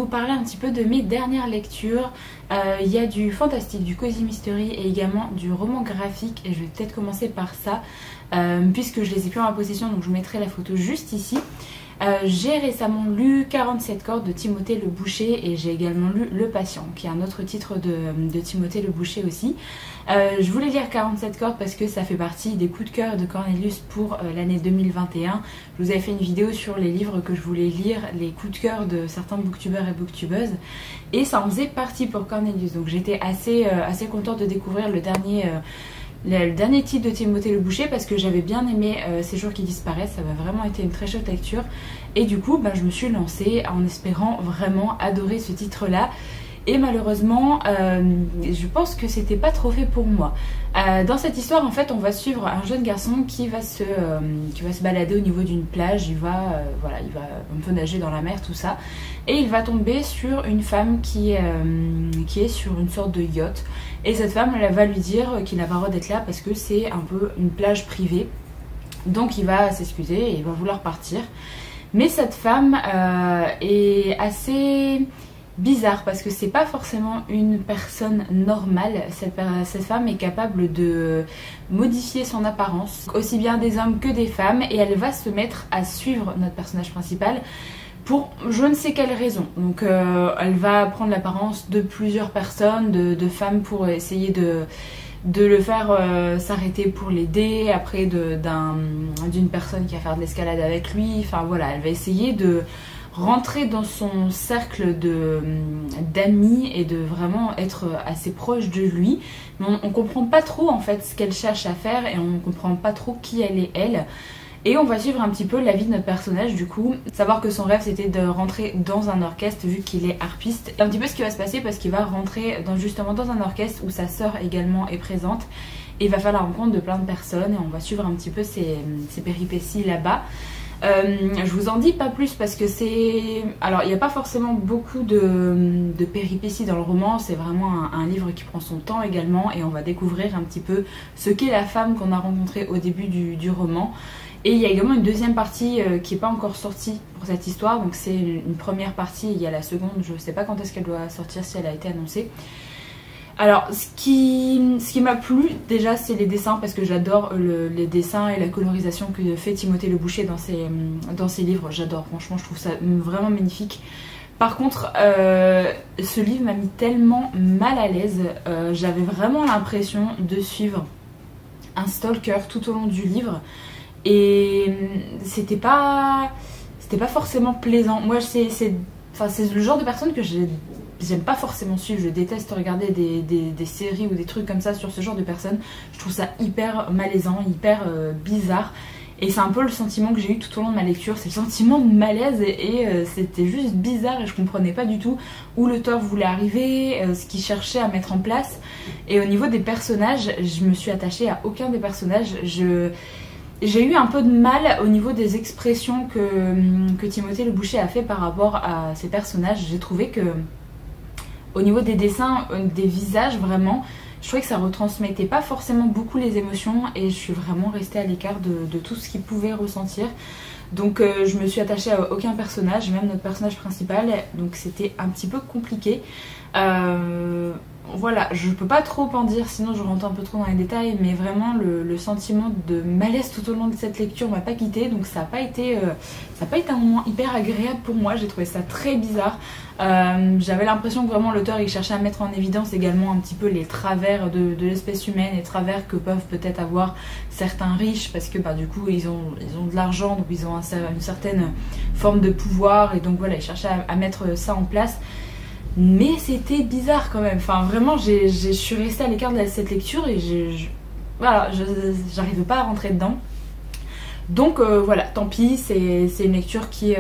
vous parler un petit peu de mes dernières lectures. Il y a du fantastique, du cozy mystery et également du roman graphique, et je vais peut-être commencer par ça puisque je les ai plus en ma possession, donc je vous mettrai la photo juste ici. J'ai récemment lu 47 cordes de Timothée Le Boucher et j'ai également lu Le Patient, qui est un autre titre de Timothée Le Boucher aussi. Je voulais lire 47 cordes parce que ça fait partie des coups de cœur de Cornelius pour l'année 2021. Je vous avais fait une vidéo sur les livres que je voulais lire, les coups de cœur de certains booktubeurs et booktubeuses, et ça en faisait partie pour Cornelius. Donc j'étais assez contente de découvrir le dernier titre de Timothée Le Boucher parce que j'avais bien aimé Ces jours qui disparaissent. Ça m'a vraiment été une très chouette lecture et du coup je me suis lancée en espérant vraiment adorer ce titre là, et malheureusement je pense que c'était pas trop fait pour moi. Dans cette histoire en fait on va suivre un jeune garçon qui va se balader au niveau d'une plage. Il va un peu nager dans la mer, tout ça, et il va tomber sur une femme qui est sur une sorte de yacht, et cette femme elle va lui dire qu'il n'a pas le droit d'être là parce que c'est un peu une plage privée. Donc il va s'excuser et il va vouloir partir, mais cette femme est assez bizarre parce que c'est pas forcément une personne normale. Cette femme est capable de modifier son apparence, aussi bien des hommes que des femmes, et elle va se mettre à suivre notre personnage principal pour je ne sais quelle raison. Donc elle va prendre l'apparence de plusieurs personnes, de femmes, pour essayer de le faire s'arrêter pour l'aider, après d'une personne qui va faire de l'escalade avec lui. Enfin voilà, elle va essayer de rentrer dans son cercle d'amis et de vraiment être assez proche de lui. Mais on comprend pas trop en fait ce qu'elle cherche à faire, et on comprend pas trop qui elle est elle. Et on va suivre un petit peu la vie de notre personnage du coup. Savoir que son rêve c'était de rentrer dans un orchestre vu qu'il est harpiste. Et un petit peu ce qui va se passer parce qu'il va rentrer justement dans un orchestre où sa sœur également est présente. Et il va faire la rencontre de plein de personnes et on va suivre un petit peu ses péripéties là-bas. Je vous en dis pas plus parce que c'est... Alors il n'y a pas forcément beaucoup de péripéties dans le roman. C'est vraiment un livre qui prend son temps également, et on va découvrir un petit peu ce qu'est la femme qu'on a rencontrée au début du roman. Et il y a également une deuxième partie qui n'est pas encore sortie pour cette histoire. Donc c'est une première partie, il y a la seconde, je ne sais pas quand est-ce qu'elle doit sortir, si elle a été annoncée. Alors ce qui m'a plu déjà c'est les dessins, parce que j'adore les dessins et la colorisation que fait Timothée Le Boucher dans ses livres. J'adore, franchement je trouve ça vraiment magnifique. Par contre ce livre m'a mis tellement mal à l'aise. J'avais vraiment l'impression de suivre un stalker tout au long du livre. Et c'était pas forcément plaisant. Moi c'est le genre de personne que j'aime pas forcément suivre. Je déteste regarder des séries ou des trucs comme ça sur ce genre de personnes. Je trouve ça hyper malaisant, hyper bizarre. Et c'est un peu le sentiment que j'ai eu tout au long de ma lecture. C'est le sentiment de malaise et c'était juste bizarre, et je comprenais pas du tout où l'auteur voulait arriver, ce qu'il cherchait à mettre en place. Et au niveau des personnages, je me suis attachée à aucun des personnages. J'ai eu un peu de mal au niveau des expressions que Timothée Le Boucher a fait par rapport à ses personnages. J'ai trouvé que au niveau des dessins, des visages vraiment, je trouvais que ça retransmettait pas forcément beaucoup les émotions, et je suis vraiment restée à l'écart de tout ce qu'il pouvait ressentir. Donc je me suis attachée à aucun personnage, même notre personnage principal, donc c'était un petit peu compliqué. Voilà, je peux pas trop en dire sinon je rentre un peu trop dans les détails, mais vraiment le sentiment de malaise tout au long de cette lecture m'a pas quitté, donc ça n'a pas été un moment hyper agréable pour moi. J'ai trouvé ça très bizarre. J'avais l'impression que vraiment l'auteur il cherchait à mettre en évidence également un petit peu les travers de l'espèce humaine, les travers que peuvent peut-être avoir certains riches, parce que du coup ils ont de l'argent, donc ils ont une certaine forme de pouvoir, et donc voilà, ils cherchaient à mettre ça en place. Mais c'était bizarre quand même. Enfin vraiment je suis restée à l'écart de cette lecture, et j'arrivais pas à rentrer dedans. Donc voilà, tant pis, c'est une lecture qui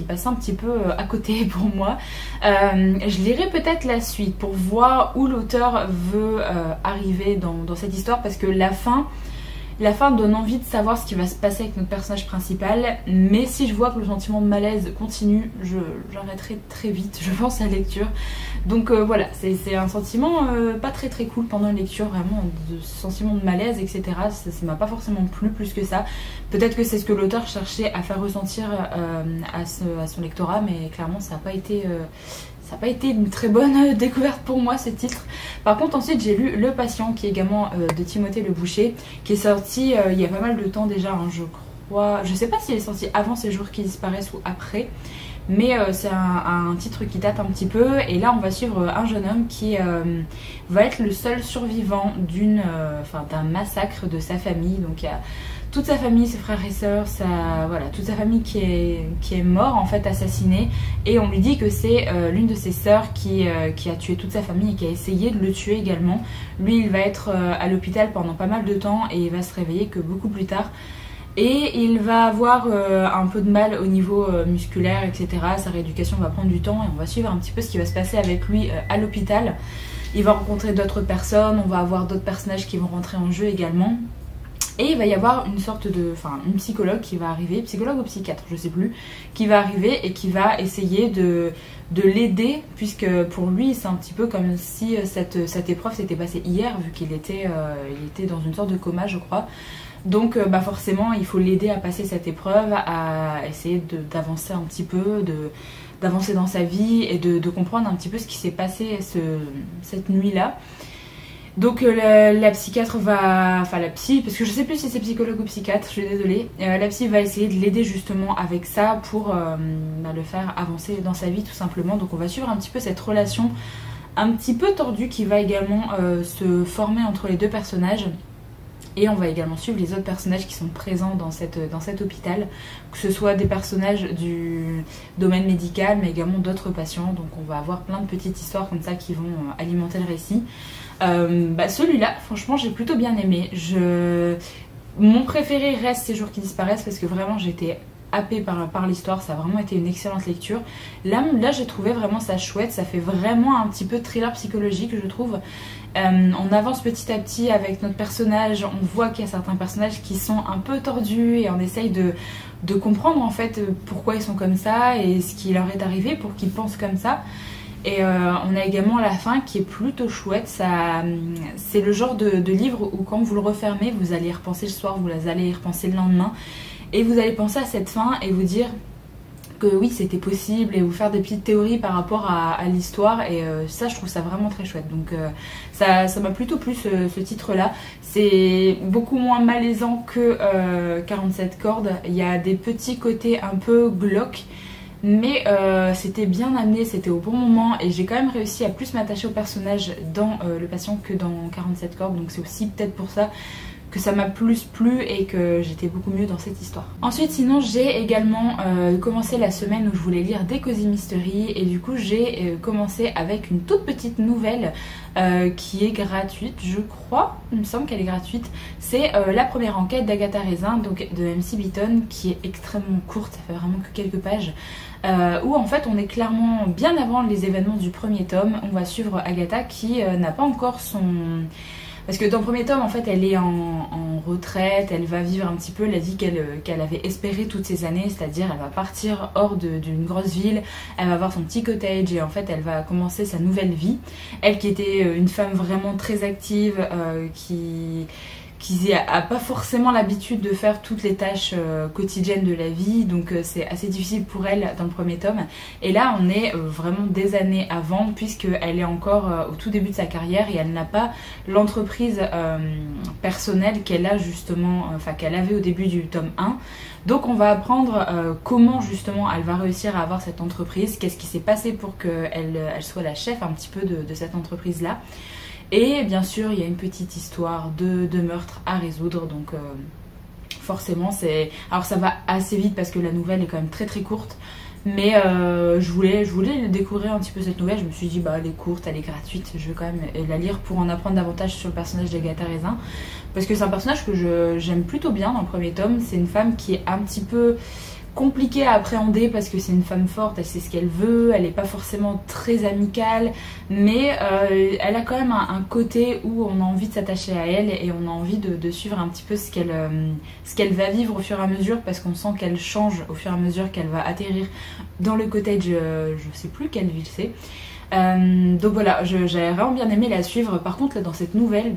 passe un petit peu à côté pour moi. Je lirai peut-être la suite pour voir où l'auteur veut arriver dans cette histoire, parce que la fin, La fin donne envie de savoir ce qui va se passer avec notre personnage principal, mais si je vois que le sentiment de malaise continue, j'arrêterai très vite, je pense, la lecture. Donc voilà, c'est un sentiment pas très cool pendant la lecture, vraiment, de sentiment de malaise, etc. Ça m'a pas forcément plu plus que ça. Peut-être que c'est ce que l'auteur cherchait à faire ressentir à son lectorat, mais clairement ça n'a pas été... ça n'a pas été une très bonne découverte pour moi, ce titre. Par contre, ensuite, j'ai lu Le Patient, qui est également de Timothée Le Boucher, qui est sorti il y a pas mal de temps déjà, hein, je crois. Je sais pas s'il est sorti avant Ces jours qui disparaissent ou après, mais c'est un titre qui date un petit peu. Et là, on va suivre un jeune homme qui va être le seul survivant d'un massacre de sa famille. Donc, il y a toute sa famille, ses frères et sœurs, voilà, toute sa famille qui est mort, en fait, assassinée. Et on lui dit que c'est l'une de ses sœurs qui a tué toute sa famille et qui a essayé de le tuer également. Lui, il va être à l'hôpital pendant pas mal de temps et il va se réveiller que beaucoup plus tard. Et il va avoir un peu de mal au niveau musculaire, etc. Sa rééducation va prendre du temps et on va suivre un petit peu ce qui va se passer avec lui à l'hôpital. Il va rencontrer d'autres personnes, on va avoir d'autres personnages qui vont rentrer en jeu également. Et il va y avoir une psychologue qui va arriver, psychologue ou psychiatre, je sais plus, qui va arriver et qui va essayer de l'aider, puisque pour lui c'est un petit peu comme si cette épreuve s'était passée hier, vu qu'il était dans une sorte de coma, je crois. Donc forcément il faut l'aider à passer cette épreuve, à essayer d'avancer un petit peu, d'avancer dans sa vie et de comprendre un petit peu ce qui s'est passé cette nuit-là. Donc la psychiatre la psy, parce que je sais plus si c'est psychologue ou psychiatre, je suis désolée, la psy va essayer de l'aider justement avec ça pour le faire avancer dans sa vie tout simplement. Donc on va suivre un petit peu cette relation un petit peu tordue qui va également se former entre les deux personnages. Et on va également suivre les autres personnages qui sont présents dans cet hôpital, que ce soit des personnages du domaine médical, mais également d'autres patients. Donc on va avoir plein de petites histoires comme ça qui vont alimenter le récit. Celui-là, franchement, j'ai plutôt bien aimé. Mon préféré reste Ces jours qui disparaissent parce que vraiment j'étais happée par l'histoire, ça a vraiment été une excellente lecture. Là j'ai trouvé vraiment ça chouette, ça fait vraiment un petit peu thriller psychologique, je trouve. On avance petit à petit avec notre personnage, on voit qu'il y a certains personnages qui sont un peu tordus et on essaye de comprendre en fait pourquoi ils sont comme ça et ce qui leur est arrivé pour qu'ils pensent comme ça. Et on a également la fin qui est plutôt chouette. C'est le genre de livre où quand vous le refermez, vous allez y repenser le soir, vous allez y repenser le lendemain et vous allez penser à cette fin et vous dire que oui c'était possible et vous faire des petites théories par rapport à l'histoire. Et ça je trouve ça vraiment très chouette. Donc ça m'a plutôt plu ce titre là. C'est beaucoup moins malaisant que 47 cordes. Il y a des petits côtés un peu glauques, mais c'était bien amené, c'était au bon moment et j'ai quand même réussi à plus m'attacher au personnage dans Le Patient que dans 47 cordes. Donc c'est aussi peut-être pour ça que ça m'a plus plu et que j'étais beaucoup mieux dans cette histoire. Ensuite sinon j'ai également commencé la semaine où je voulais lire des Cozy Mystery et du coup j'ai commencé avec une toute petite nouvelle qui est gratuite, je crois, il me semble qu'elle est gratuite. C'est La première enquête d'Agatha Raisin, donc de MC Beaton, qui est extrêmement courte, ça fait vraiment que quelques pages. Où en fait on est clairement bien avant les événements du premier tome. On va suivre Agatha qui n'a pas encore son... Parce que dans le premier tome, en fait, elle est en retraite, elle va vivre un petit peu la vie qu'elle avait espérée toutes ces années, c'est-à-dire elle va partir hors d'une grosse ville, elle va avoir son petit cottage et en fait elle va commencer sa nouvelle vie. Elle qui était une femme vraiment très active, qui a pas forcément l'habitude de faire toutes les tâches quotidiennes de la vie, donc c'est assez difficile pour elle dans le premier tome. Et là on est vraiment des années avant, puisqu'elle est encore au tout début de sa carrière et elle n'a pas l'entreprise personnelle qu'elle a justement, qu'elle avait au début du tome 1. Donc on va apprendre comment justement elle va réussir à avoir cette entreprise, qu'est-ce qui s'est passé pour qu'elle soit la chef un petit peu de cette entreprise là. Et bien sûr, il y a une petite histoire de meurtre à résoudre, donc forcément c'est... Alors ça va assez vite parce que la nouvelle est quand même très courte, mais je voulais découvrir un petit peu cette nouvelle. Je me suis dit, elle est courte, elle est gratuite, je vais quand même la lire pour en apprendre davantage sur le personnage d'Agatha Raisin, parce que c'est un personnage que j'aime plutôt bien dans le premier tome. C'est une femme qui est un petit peu... compliquée à appréhender parce que c'est une femme forte, elle sait ce qu'elle veut, elle n'est pas forcément très amicale, mais elle a quand même un côté où on a envie de s'attacher à elle et on a envie de suivre un petit peu ce qu'elle va vivre au fur et à mesure, parce qu'on sent qu'elle change au fur et à mesure qu'elle va atterrir dans le cottage, je sais plus quelle ville c'est. Donc voilà, j'ai vraiment bien aimé la suivre. Par contre là, dans cette nouvelle,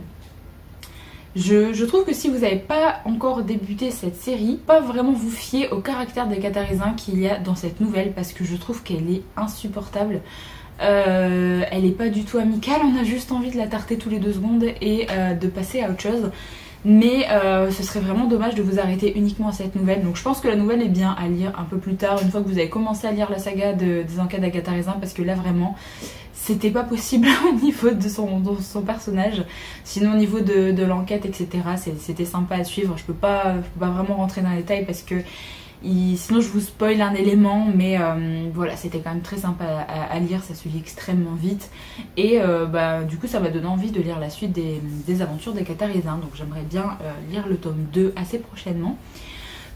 je trouve que si vous n'avez pas encore débuté cette série, pas vraiment vous fier au caractère d'Agatha Raisin qu'il y a dans cette nouvelle, parce que je trouve qu'elle est insupportable. Elle est pas du tout amicale, on a juste envie de la tarter tous les 2 secondes et de passer à autre chose. Mais ce serait vraiment dommage de vous arrêter uniquement à cette nouvelle. Donc je pense que la nouvelle est bien à lire un peu plus tard, une fois que vous avez commencé à lire la saga des enquêtes d'Agatha Raisin, parce que là vraiment c'était pas possible au niveau de son personnage. Sinon au niveau de l'enquête, etc., c'était sympa à suivre. Je peux pas vraiment rentrer dans les détails parce que sinon je vous spoil un élément, mais voilà, c'était quand même très sympa à lire, ça se lit extrêmement vite et du coup ça m'a donné envie de lire la suite des aventures d'Agatha Raisin. Donc j'aimerais bien lire le tome 2 assez prochainement.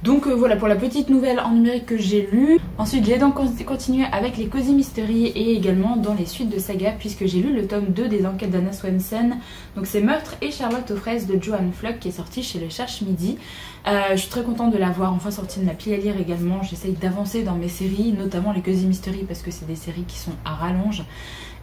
Donc voilà pour la petite nouvelle en numérique que j'ai lue. Ensuite j'ai donc continué avec les Cozy Mystery et également dans les suites de saga, puisque j'ai lu le tome 2 des enquêtes d'Anna Swanson. Donc c'est Meurtre et Charlotte aux fraises de Joanne Flock qui est sorti chez le Cherche Midi. Je suis très contente de l'avoir enfin sortie de ma pile à lire également. J'essaye d'avancer dans mes séries, notamment les Cozy Mystery, parce que c'est des séries qui sont à rallonge.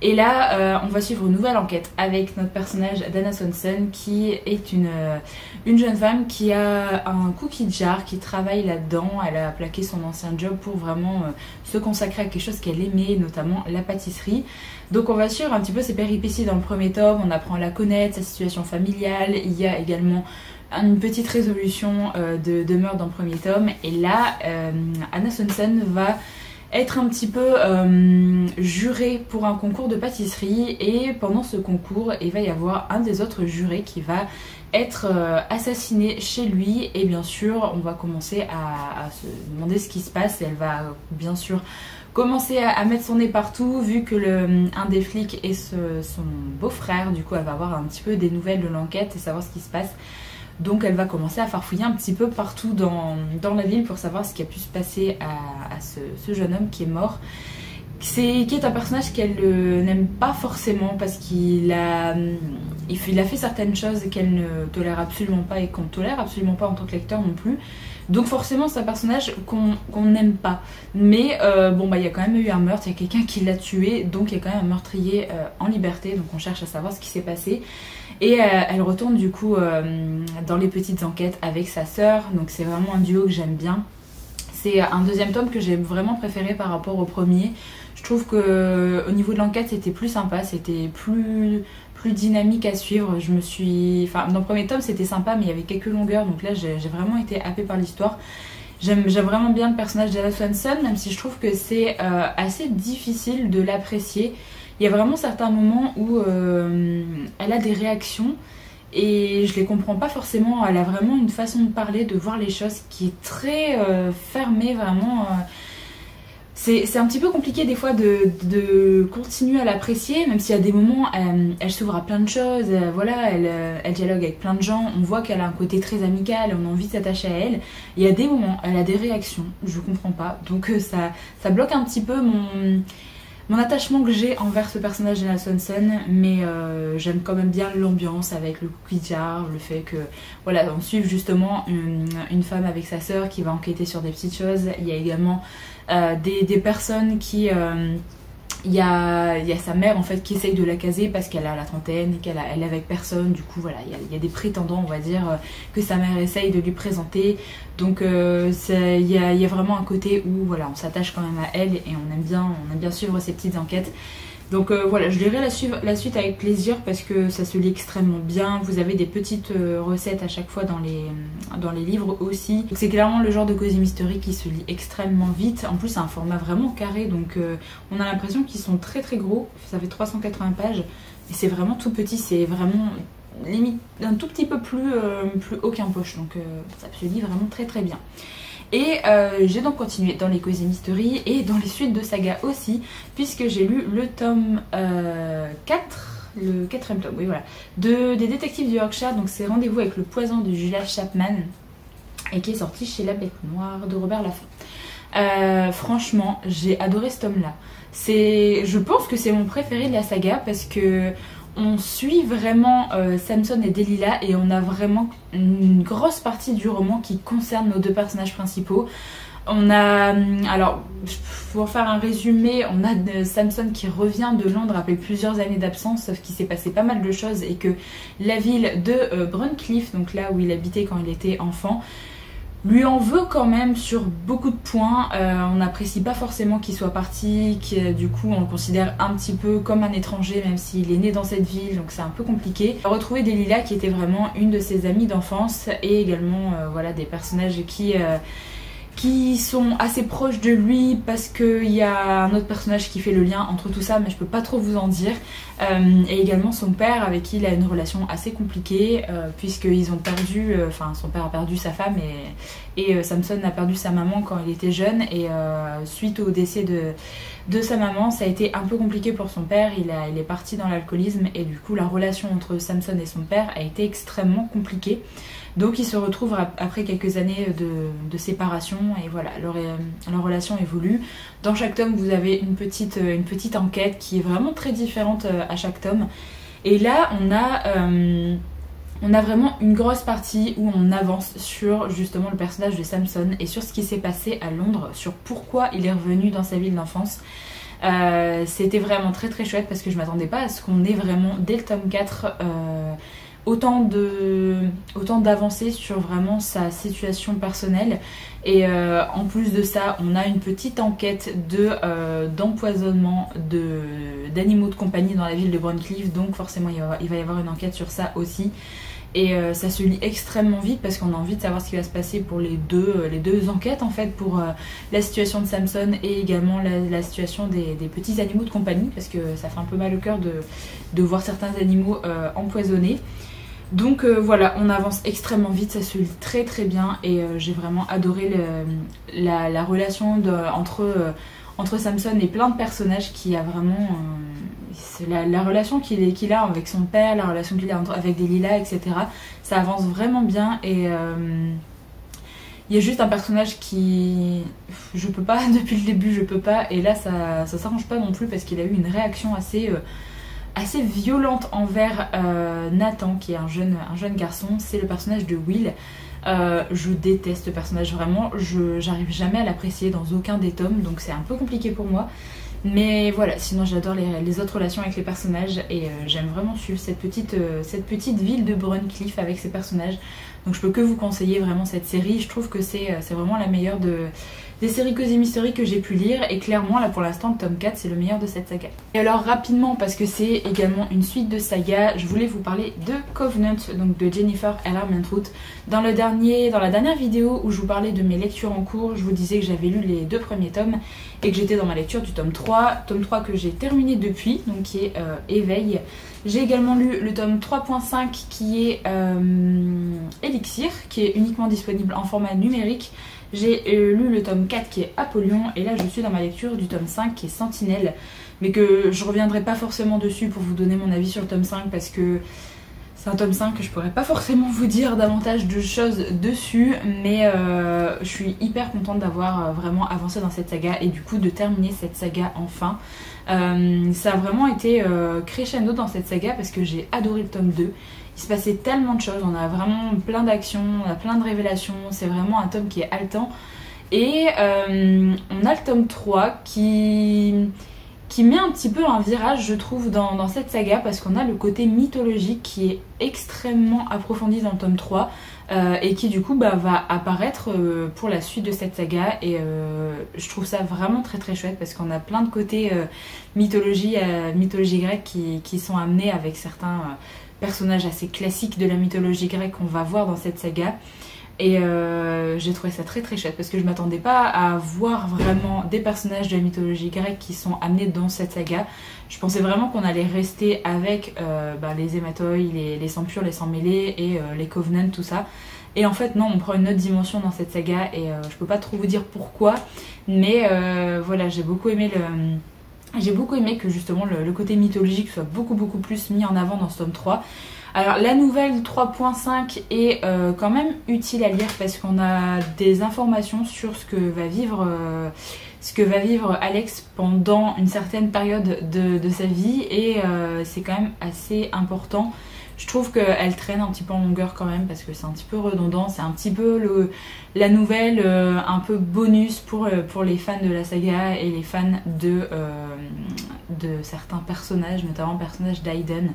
Et là, on va suivre une nouvelle enquête avec notre personnage d'Anna Swanson, qui est une jeune femme qui a un cookie jar, qui travaille là-dedans. Elle a plaqué son ancien job pour vraiment se consacrer à quelque chose qu'elle aimait, notamment la pâtisserie. Donc on va suivre un petit peu ses péripéties dans le premier tome, on apprend à la connaître, sa situation familiale. Il y a également une petite résolution de meurtre dans le premier tome. Et là, Anna Swanson va être un petit peu jurée pour un concours de pâtisserie, et pendant ce concours il va y avoir un des autres jurés qui va être assassiné chez lui, et bien sûr on va commencer à se demander ce qui se passe, et elle va bien sûr commencer à mettre son nez partout, vu que un des flics est son beau-frère. Du coup elle va avoir un petit peu des nouvelles de l'enquête et savoir ce qui se passe. Donc elle va commencer à farfouiller un petit peu partout dans la ville pour savoir ce qui a pu se passer à ce jeune homme qui est mort. Qui est un personnage qu'elle n'aime pas forcément, parce qu'il a fait certaines choses qu'elle ne tolère absolument pas et qu'on ne tolère absolument pas en tant que lecteur non plus. Donc forcément c'est un personnage qu'on n'aime pas. Mais il y a quand même eu un meurtre, il y a quelqu'un qui l'a tué, donc il y a quand même un meurtrier en liberté. Donc on cherche à savoir ce qui s'est passé. Et elle retourne du coup dans les petites enquêtes avec sa sœur. Donc c'est vraiment un duo que j'aime bien. C'est un deuxième tome que j'ai vraiment préféré par rapport au premier. Je trouve que au niveau de l'enquête c'était plus sympa, c'était plus dynamique à suivre. Dans le premier tome c'était sympa, mais il y avait quelques longueurs, donc là j'ai vraiment été happée par l'histoire. J'aime vraiment bien le personnage d'Anna Swanson, même si je trouve que c'est assez difficile de l'apprécier. Il y a vraiment certains moments où elle a des réactions et je les comprends pas forcément. Elle a vraiment une façon de parler, de voir les choses qui est très fermée, vraiment. C'est un petit peu compliqué des fois de continuer à l'apprécier, même s'il y a des moments, elle s'ouvre à plein de choses, elle dialogue avec plein de gens, on voit qu'elle a un côté très amical, on a envie de s'attacher à elle. Il y a des moments, elle a des réactions, je comprends pas, donc ça bloque un petit peu mon attachement que j'ai envers ce personnage d'Anna Swanson, mais j'aime quand même bien l'ambiance avec le cookie jar, le fait que voilà, on suive justement une femme avec sa sœur qui va enquêter sur des petites choses. Il y a également des personnes qui... il y a sa mère en fait qui essaye de la caser parce qu'elle a la trentaine et qu'elle est avec personne. Du coup voilà, il y a des prétendants, on va dire, que sa mère essaye de lui présenter. Donc il y a vraiment un côté où voilà, on s'attache quand même à elle et on aime bien suivre ses petites enquêtes. Donc voilà, je lirai la suite avec plaisir parce que ça se lit extrêmement bien. Vous avez des petites recettes à chaque fois dans les livres aussi. C'est clairement le genre de Cozy Mystery qui se lit extrêmement vite. En plus c'est un format vraiment carré, donc on a l'impression qu'ils sont très très gros. Ça fait 380 pages et c'est vraiment tout petit, c'est vraiment limite un tout petit peu plus haut qu'un poche. Donc ça se lit vraiment très très bien. Et j'ai donc continué dans les Cozy Mystery et dans les suites de saga aussi, puisque j'ai lu le tome 4, le 4e tome, oui voilà, des détectives du Yorkshire. Donc c'est Rendez-vous avec le poison de Julia Chapman et qui est sorti chez La Bête Noire de Robert Laffont. Franchement, j'ai adoré ce tome-là. Je pense que c'est mon préféré de la saga parce que on suit vraiment Samson et Delilah et on a vraiment une grosse partie du roman qui concerne nos deux personnages principaux. On a, alors pour faire un résumé, on a Samson qui revient de Londres après plusieurs années d'absence, sauf qu'il s'est passé pas mal de choses et que la ville de Bruncliffe, donc là où il habitait quand il était enfant, lui en veut quand même sur beaucoup de points. On n'apprécie pas forcément qu'il soit parti, du coup on le considère un petit peu comme un étranger même s'il est né dans cette ville, donc c'est un peu compliqué. On a retrouvé Delilah qui était vraiment une de ses amies d'enfance et également voilà, des personnages qui sont assez proches de lui parce qu'il y a un autre personnage qui fait le lien entre tout ça, mais je peux pas trop vous en dire. Et également son père avec qui il a une relation assez compliquée puisqu'ils ont perdu, enfin son père a perdu sa femme et Samson a perdu sa maman quand il était jeune et suite au décès de sa maman, ça a été un peu compliqué pour son père, il est parti dans l'alcoolisme et du coup la relation entre Samson et son père a été extrêmement compliquée. Donc ils se retrouvent après quelques années de séparation et voilà, leur relation évolue. Dans chaque tome, vous avez une petite enquête qui est vraiment très différente à chaque tome. Et là, on a vraiment une grosse partie où on avance sur justement le personnage de Samson et sur ce qui s'est passé à Londres, sur pourquoi il est revenu dans sa ville d'enfance. C'était vraiment très très chouette parce que je m'attendais pas à ce qu'on ait vraiment, dès le tome 4, autant d'avancées sur vraiment sa situation personnelle et en plus de ça on a une petite enquête d'empoisonnement d'animaux de compagnie dans la ville de Bruncliffe, donc forcément il va y avoir une enquête sur ça aussi et ça se lit extrêmement vite parce qu'on a envie de savoir ce qui va se passer pour les deux enquêtes en fait, pour la situation de Samson et également la situation des petits animaux de compagnie parce que ça fait un peu mal au cœur de voir certains animaux empoisonnés. Donc voilà, on avance extrêmement vite, ça se lit très très bien et j'ai vraiment adoré la relation entre Samson et plein de personnages qui a vraiment... la relation qu'il a avec son père, la relation qu'il a avec Delilah, etc. Ça avance vraiment bien et... il y a juste un personnage qui... je peux pas, depuis le début je peux pas, et là ça s'arrange pas non plus parce qu'il a eu une réaction assez violente envers Nathan qui est un jeune garçon. C'est le personnage de Will. Je déteste ce personnage vraiment, j'arrive jamais à l'apprécier dans aucun des tomes donc c'est un peu compliqué pour moi, mais voilà, sinon j'adore les autres relations avec les personnages et j'aime vraiment suivre cette petite ville de Bruncliffe avec ses personnages, donc je peux que vous conseiller vraiment cette série. Je trouve que c'est vraiment la meilleure des séries Cozy Mystery que j'ai pu lire et clairement là pour l'instant le tome 4 c'est le meilleur de cette saga. Et alors rapidement, parce que c'est également une suite de saga, je voulais vous parler de Covenant, donc de Jennifer L. Armentrout. Dans la dernière vidéo où je vous parlais de mes lectures en cours, je vous disais que j'avais lu les 2 premiers tomes et que j'étais dans ma lecture du tome 3 que j'ai terminé depuis, donc qui est Éveil. J'ai également lu le tome 3.5 qui est Elixir, qui est uniquement disponible en format numérique. J'ai lu le tome 4 qui est Apollyon et là je suis dans ma lecture du tome 5 qui est Sentinelle, mais que je reviendrai pas forcément dessus pour vous donner mon avis sur le tome 5 parce que c'est un tome 5 que je pourrais pas forcément vous dire davantage de choses dessus, mais je suis hyper contente d'avoir vraiment avancé dans cette saga et du coup de terminer cette saga enfin. Ça a vraiment été crescendo dans cette saga parce que j'ai adoré le tome 2. Il se passait tellement de choses, on a vraiment plein d'actions, on a plein de révélations, c'est vraiment un tome qui est haletant. Et on a le tome 3 qui met un petit peu un virage, je trouve, dans cette saga parce qu'on a le côté mythologique qui est extrêmement approfondi dans le tome 3 et qui du coup va apparaître pour la suite de cette saga et je trouve ça vraiment très très chouette parce qu'on a plein de côtés mythologie grecque qui sont amenés avec certains personnages assez classiques de la mythologie grecque qu'on va voir dans cette saga. Et j'ai trouvé ça très très chouette parce que je m'attendais pas à voir vraiment des personnages de la mythologie grecque qui sont amenés dans cette saga. Je pensais vraiment qu'on allait rester avec les hématoi, les sangs purs, les sangs mêlés et les covenants, tout ça. Et en fait non, on prend une autre dimension dans cette saga et je peux pas trop vous dire pourquoi, mais voilà, j'ai beaucoup aimé que justement le côté mythologique soit beaucoup plus mis en avant dans ce tome 3. Alors la nouvelle 3.5 est quand même utile à lire parce qu'on a des informations sur ce que va vivre Alex pendant une certaine période de sa vie et c'est quand même assez important. Je trouve qu'elle traîne un petit peu en longueur quand même parce que c'est un petit peu redondant, c'est un petit peu la nouvelle un peu bonus pour les fans de la saga et les fans de certains personnages, notamment le personnage d'Aiden.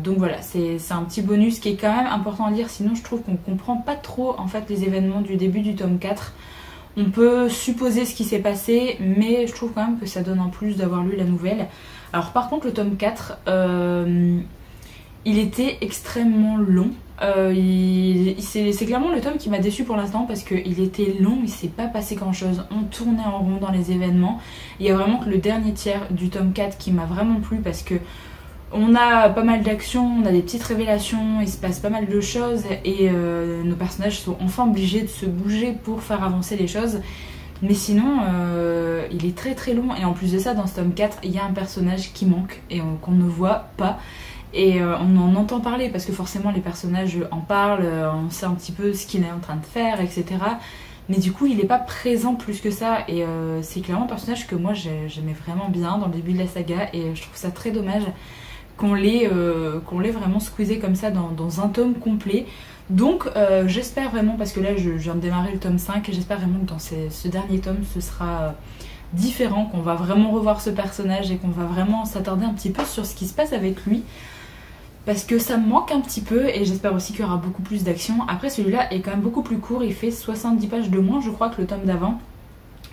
Donc voilà, c'est un petit bonus qui est quand même important à lire, sinon je trouve qu'on comprend pas trop en fait les événements du début du tome 4. On peut supposer ce qui s'est passé, mais je trouve quand même que ça donne en plus d'avoir lu la nouvelle. Alors par contre le tome 4, il était extrêmement long. C'est clairement le tome qui m'a déçu pour l'instant parce qu'il était long, il s'est pas passé grand chose. On tournait en rond dans les événements. Il y a vraiment que le dernier tiers du tome 4 qui m'a vraiment plu parce que on a pas mal d'actions, on a des petites révélations, il se passe pas mal de choses et nos personnages sont enfin obligés de se bouger pour faire avancer les choses. Mais sinon, il est très très long et en plus de ça, dans ce tome 4, il y a un personnage qui manque et qu'on ne voit pas. Et on en entend parler parce que forcément les personnages en parlent, on sait un petit peu ce qu'il est en train de faire, etc. Mais du coup il n'est pas présent plus que ça et c'est clairement un personnage que moi j'aimais vraiment bien dans le début de la saga et je trouve ça très dommage qu'on l'ait vraiment squeezé comme ça dans un tome complet. Donc j'espère vraiment, parce que là je viens de démarrer le tome 5 et j'espère vraiment que dans ce dernier tome ce sera différent, qu'on va vraiment revoir ce personnage et qu'on va vraiment s'attarder un petit peu sur ce qui se passe avec lui. Parce que ça me manque un petit peu et j'espère aussi qu'il y aura beaucoup plus d'action. Après celui-là est quand même beaucoup plus court, il fait 70 pages de moins je crois que le tome d'avant.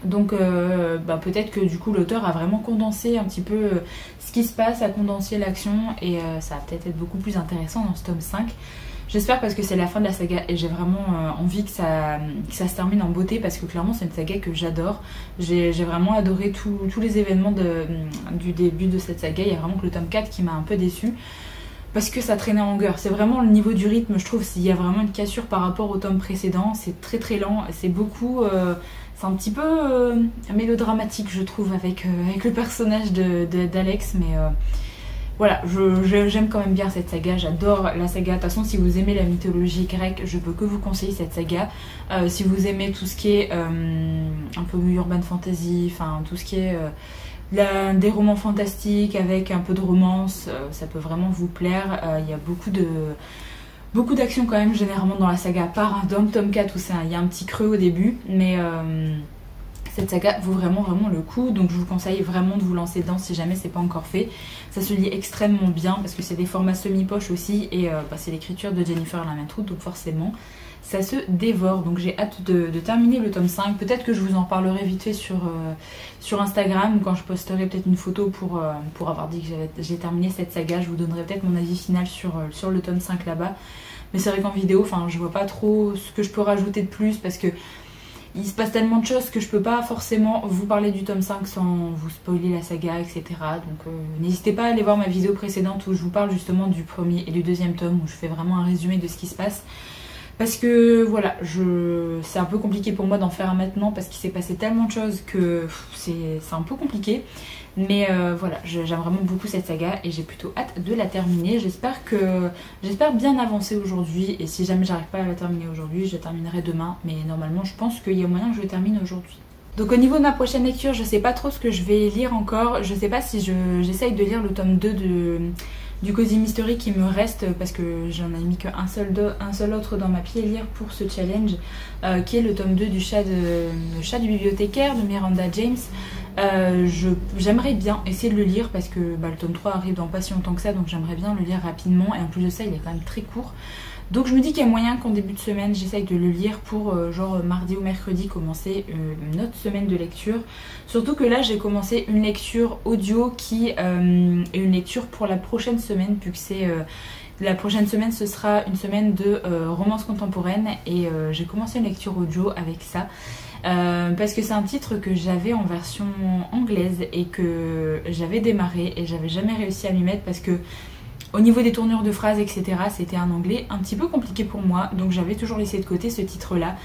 Donc peut-être que du coup l'auteur a vraiment condensé un petit peu ce qui se passe, a condensé l'action et ça va peut-être être beaucoup plus intéressant dans ce tome 5. J'espère parce que c'est la fin de la saga et j'ai vraiment envie que ça se termine en beauté parce que clairement c'est une saga que j'adore. J'ai vraiment adoré tous les événements du début de cette saga. Il y a vraiment que le tome 4 qui m'a un peu déçue. Parce que ça traînait en longueur. C'est vraiment le niveau du rythme, je trouve. S'il y a vraiment une cassure par rapport au tome précédent, c'est très très lent. C'est beaucoup. C'est un petit peu mélodramatique, je trouve, avec le personnage d'Alex. Mais voilà, j'aime quand même bien cette saga. J'adore la saga. De toute façon, si vous aimez la mythologie grecque, je peux que vous conseiller cette saga. Si vous aimez tout ce qui est un peu urban fantasy, enfin tout ce qui est. Des romans fantastiques avec un peu de romance, ça peut vraiment vous plaire. Il y a beaucoup d'action quand même généralement dans la saga, à part dans le tome 4 où il y a un petit creux au début, mais cette saga vaut vraiment le coup, donc je vous conseille vraiment de vous lancer dedans si jamais c'est pas encore fait. Ça se lit extrêmement bien parce que c'est des formats semi-poche aussi et c'est l'écriture de Jennifer Lamantrout, donc forcément ça se dévore. Donc j'ai hâte de terminer le tome 5. Peut-être que je vous en parlerai vite fait sur Instagram ou quand je posterai peut-être une photo pour avoir dit que j'ai terminé cette saga. Je vous donnerai peut-être mon avis final sur le tome 5 là-bas. Mais c'est vrai qu'en vidéo, je vois pas trop ce que je peux rajouter de plus parce que il se passe tellement de choses que je peux pas forcément vous parler du tome 5 sans vous spoiler la saga, etc. Donc n'hésitez pas à aller voir ma vidéo précédente où je vous parle justement du premier et du deuxième tome où je fais vraiment un résumé de ce qui se passe. Parce que voilà, c'est un peu compliqué pour moi d'en faire un maintenant parce qu'il s'est passé tellement de choses que c'est un peu compliqué. Mais voilà, j'aime vraiment beaucoup cette saga et j'ai plutôt hâte de la terminer. J'espère bien avancer aujourd'hui et si jamais j'arrive pas à la terminer aujourd'hui, je la terminerai demain. Mais normalement, je pense qu'il y a moyen que je le termine aujourd'hui. Donc au niveau de ma prochaine lecture, je sais pas trop ce que je vais lire encore. Je sais pas si j'essaye de lire le tome 2 du Cozy Mystery qui me reste parce que j'en ai mis qu'un seul autre dans ma pile à lire pour ce challenge qui est le tome 2 du chat du bibliothécaire de Miranda James. J'aimerais bien essayer de le lire parce que le tome 3 arrive dans pas si longtemps que ça, donc j'aimerais bien le lire rapidement et en plus de ça il est quand même très court. Donc je me dis qu'il y a moyen qu'en début de semaine j'essaye de le lire pour genre mardi ou mercredi commencer une autre semaine de lecture. Surtout que là j'ai commencé une lecture audio qui est une lecture pour la prochaine semaine vu que c'est... la prochaine semaine ce sera une semaine de romance contemporaine et j'ai commencé une lecture audio avec ça. Parce que c'est un titre que j'avais en version anglaise et que j'avais démarré et j'avais jamais réussi à m'y mettre parce que au niveau des tournures de phrases etc c'était un anglais un petit peu compliqué pour moi, donc j'avais toujours laissé de côté ce titre là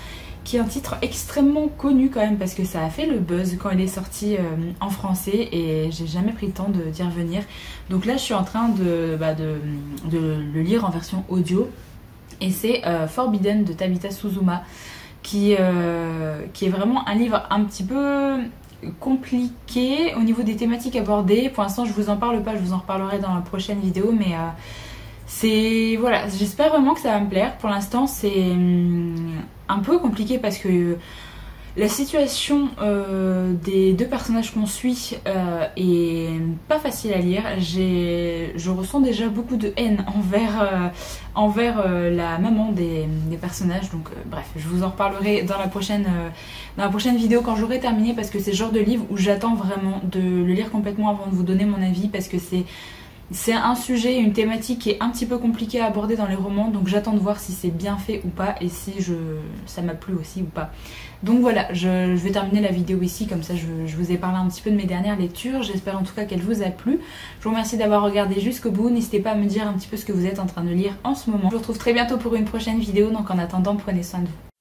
qui est un titre extrêmement connu quand même parce que ça a fait le buzz quand il est sorti en français et j'ai jamais pris le temps d'y revenir. Donc là je suis en train de le lire en version audio et c'est Forbidden de Tabitha Suzuma qui est vraiment un livre un petit peu compliqué au niveau des thématiques abordées. Pour l'instant je vous en parle pas, je vous en reparlerai dans la prochaine vidéo, mais c'est voilà, j'espère vraiment que ça va me plaire. Pour l'instant c'est un peu compliqué parce que la situation des deux personnages qu'on suit est pas facile à lire. Je ressens déjà beaucoup de haine envers la maman des personnages. Donc bref, je vous en reparlerai dans la prochaine vidéo quand j'aurai terminé, parce que c'est le genre de livre où j'attends vraiment de le lire complètement avant de vous donner mon avis, parce que c'est un sujet, une thématique qui est un petit peu compliquée à aborder dans les romans, donc j'attends de voir si c'est bien fait ou pas et si ça m'a plu aussi ou pas. Donc voilà, je vais terminer la vidéo ici, comme ça je vous ai parlé un petit peu de mes dernières lectures. J'espère en tout cas qu'elle vous a plu. Je vous remercie d'avoir regardé jusqu'au bout. N'hésitez pas à me dire un petit peu ce que vous êtes en train de lire en ce moment. Je vous retrouve très bientôt pour une prochaine vidéo, donc en attendant, prenez soin de vous.